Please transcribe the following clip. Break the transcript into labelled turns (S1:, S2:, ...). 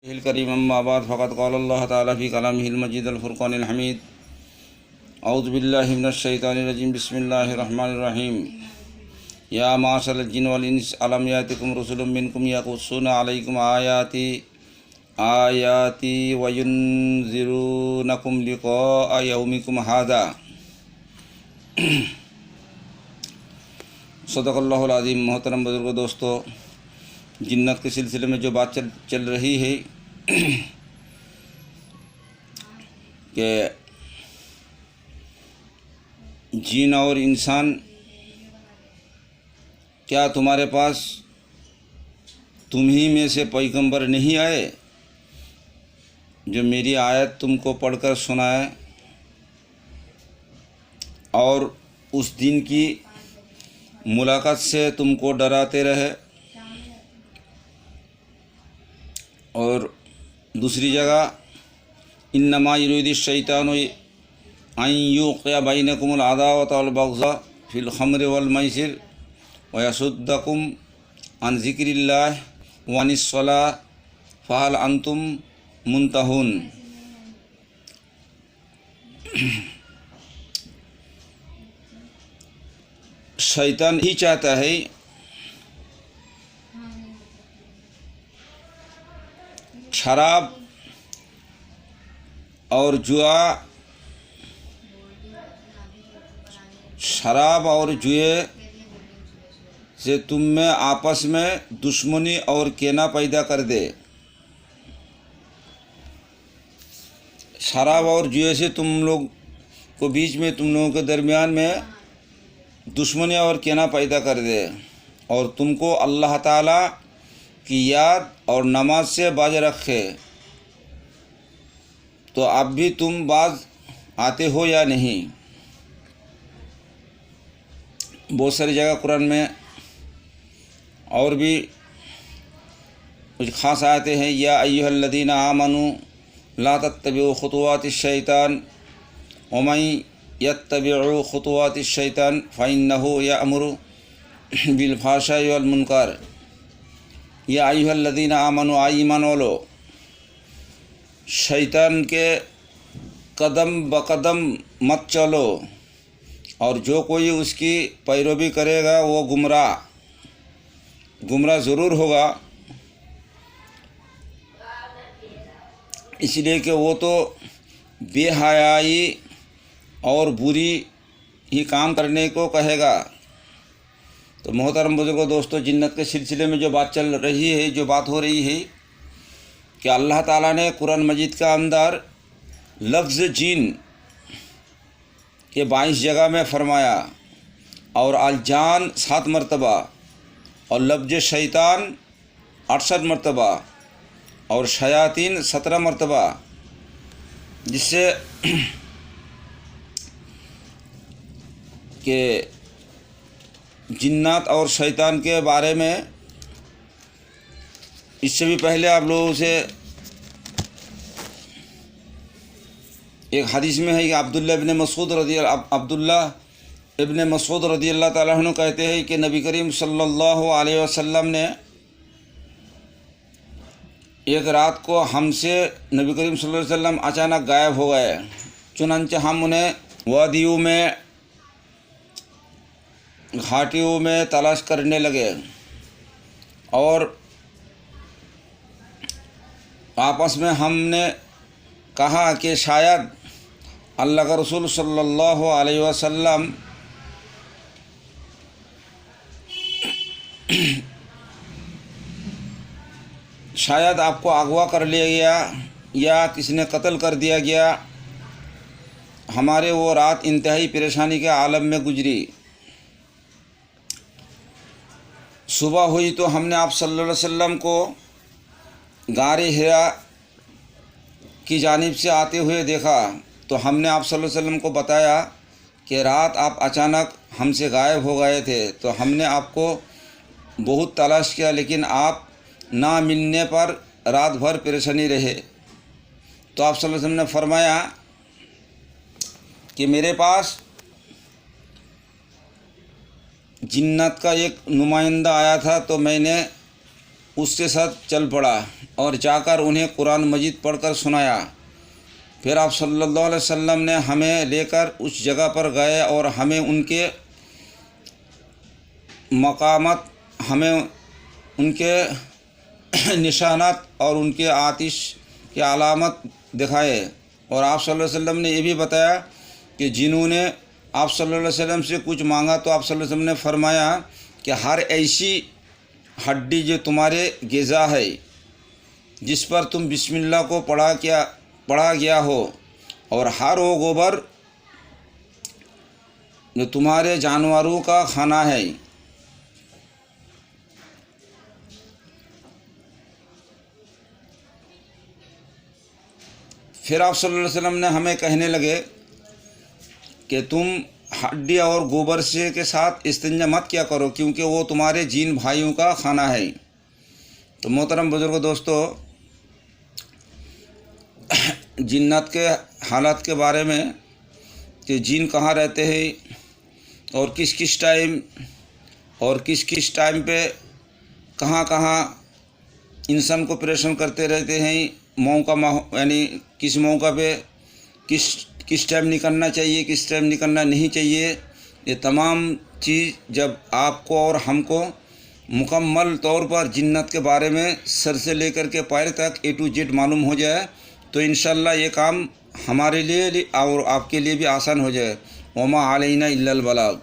S1: الكريم أما بعد فقد قال الله تعالى في كلامه المجيد الفرقان الحميد أعوذ بالله من الشيطان الرجيم بسم الله الرحمن الرحيم يا معشر الجن والإنس ألم يأتكم رسل منكم يقصون عليكم آياتي وينذرونكم لقاء يومكم هذا صدق اللہ العظیم۔ محترم بزرگوں، دوستو، جنت کے سلسلے میں جو بات چل رہی ہے کہ جن اور انسان، کیا تمہارے پاس تمہیں میں سے پیغمبر نہیں آئے جو میری آیت تم کو پڑھ کر سنائے اور اس دن کی ملاقات سے تم کو ڈراتے رہے؟ اور دوسری جگہ انما یرید الشیطان ان یوقع بینکم العداوۃ والبغضاء فی الخمر والمیسر ویصدکم عن ذکر اللہ وعن الصلاۃ فہل انتم منتہون۔ شیطان ہی چاہتا ہے شراب اور جوئے سے تم میں آپس میں دشمنی اور کینہ پیدا کر دے۔ شراب اور جوئے سے تم لوگ کو بیچ میں، تم لوگوں کے درمیان میں دشمنی اور کینہ پیدا کر دے، اور تم کو اللہ تعالیٰ کی یاد اور نماز سے باز رکھے۔ تو اب بھی تم باز آتے ہو یا نہیں؟ بہت ساری جگہ قرآن میں اور بھی کچھ خاص آیتیں ہیں۔ یا ایھا الذین آمنوا لا تتبعوا خطوات الشیطان ومن یتبع خطوات الشیطان فإنہ یأمر بالفحشاء والمنکر۔ یا ایھا الذین آمنوا، ایمان والو، شیطان کے قدم بقدم مت چلو، اور جو کوئی اس کی پیروی کرے گا وہ گمراہ ضرور ہوگا، اس لیے کہ وہ تو بے حیائی اور بری ہی کام کرنے کو کہے گا۔ تو محترم بزرگوں، دوستو، جنت کے سلسلے میں جو بات چل رہی ہے، جو بات ہو رہی ہے کہ اللہ تعالیٰ نے قرآن مجید کا اندر لفظ جن کے 22 جگہ میں فرمایا، اور الجان 7 مرتبہ، اور لفظ شیطان 68 مرتبہ، اور شیاطین 17 مرتبہ، جس سے کہ جنات اور شیطان کے بارے میں اس سے بھی پہلے آپ لوگوں سے ایک حدیث میں ہے کہ عبداللہ ابن مسعود رضی اللہ تعالیٰ عنہ کہتے ہیں کہ نبی کریم صلی اللہ علیہ وسلم نے ایک رات کو ہم سے نبی کریم صلی اللہ علیہ وسلم اچانک غائب ہو گئے، چنانچہ ہم انہیں وادیوں میں، گھاٹیوں میں تلاش کرنے لگے، اور آپس میں ہم نے کہا کہ شاید اللہ کا رسول صلی اللہ علیہ وسلم شاید آپ کو اغوا کر لیا گیا یا کسی نے قتل کر دیا گیا۔ ہمارے وہ رات انتہائی پریشانی کے عالم میں گزری۔ صبح ہوئی تو ہم نے آپ صلی اللہ علیہ وسلم کو غار حرا کی جانب سے آتے ہوئے دیکھا، تو ہم نے آپ صلی اللہ علیہ وسلم کو بتایا کہ رات آپ اچانک ہم سے غائب ہو گئے تھے، تو ہم نے آپ کو بہت تلاش کیا، لیکن آپ نہ ملنے پر رات بھر پریشانی رہے۔ تو آپ صلی اللہ علیہ وسلم نے فرمایا کہ میرے پاس جنت کا ایک نمائندہ آیا تھا، تو میں نے اس کے ساتھ چل پڑا اور جا کر انہیں قرآن مجید پڑھ کر سنایا۔ پھر آپ صلی اللہ علیہ وسلم نے ہمیں لے کر اس جگہ پر گئے اور ہمیں ان کے مقامات، ہمیں ان کے نشانات اور ان کے آتش کے علامت دکھائے، اور آپ صلی اللہ علیہ وسلم نے یہ بھی بتایا کہ جنہوں نے آپ صلی اللہ علیہ وسلم سے کچھ مانگا تو آپ صلی اللہ علیہ وسلم نے فرمایا کہ ہر ایسی ہڈی جو تمہارے غذا ہے، جس پر تم بسم اللہ کو پڑھا گیا ہو، اور ہر وہ گوبر جو تمہارے جانوروں کا کھانا ہے۔ پھر آپ صلی اللہ علیہ وسلم نے ہمیں کہنے لگے کہ تم ہڈی اور گوبر سے کے ساتھ استنجا مت کیا کرو، کیونکہ وہ تمہارے جین بھائیوں کا کھانا ہے۔ تو محترم بزرگ دوستو، جنات کے حالات کے بارے میں کہ جن کہاں رہتے ہیں اور کس کس ٹائم پہ کہاں کہاں انسان کو پریشان کرتے رہتے ہیں، یعنی کس موقع پہ کس ٹائم نکلنا چاہیے، کس ٹائم نکلنا نہیں چاہیے، یہ تمام چیز جب آپ کو اور ہم کو مکمل طور پر جنت کے بارے میں سر سے لے کر کے پیر تک A to Z معلوم ہو جائے تو انشاءاللہ یہ کام ہمارے لیے اور آپ کے لیے بھی آسان ہو جائے۔ وما علینا الا البلاغ۔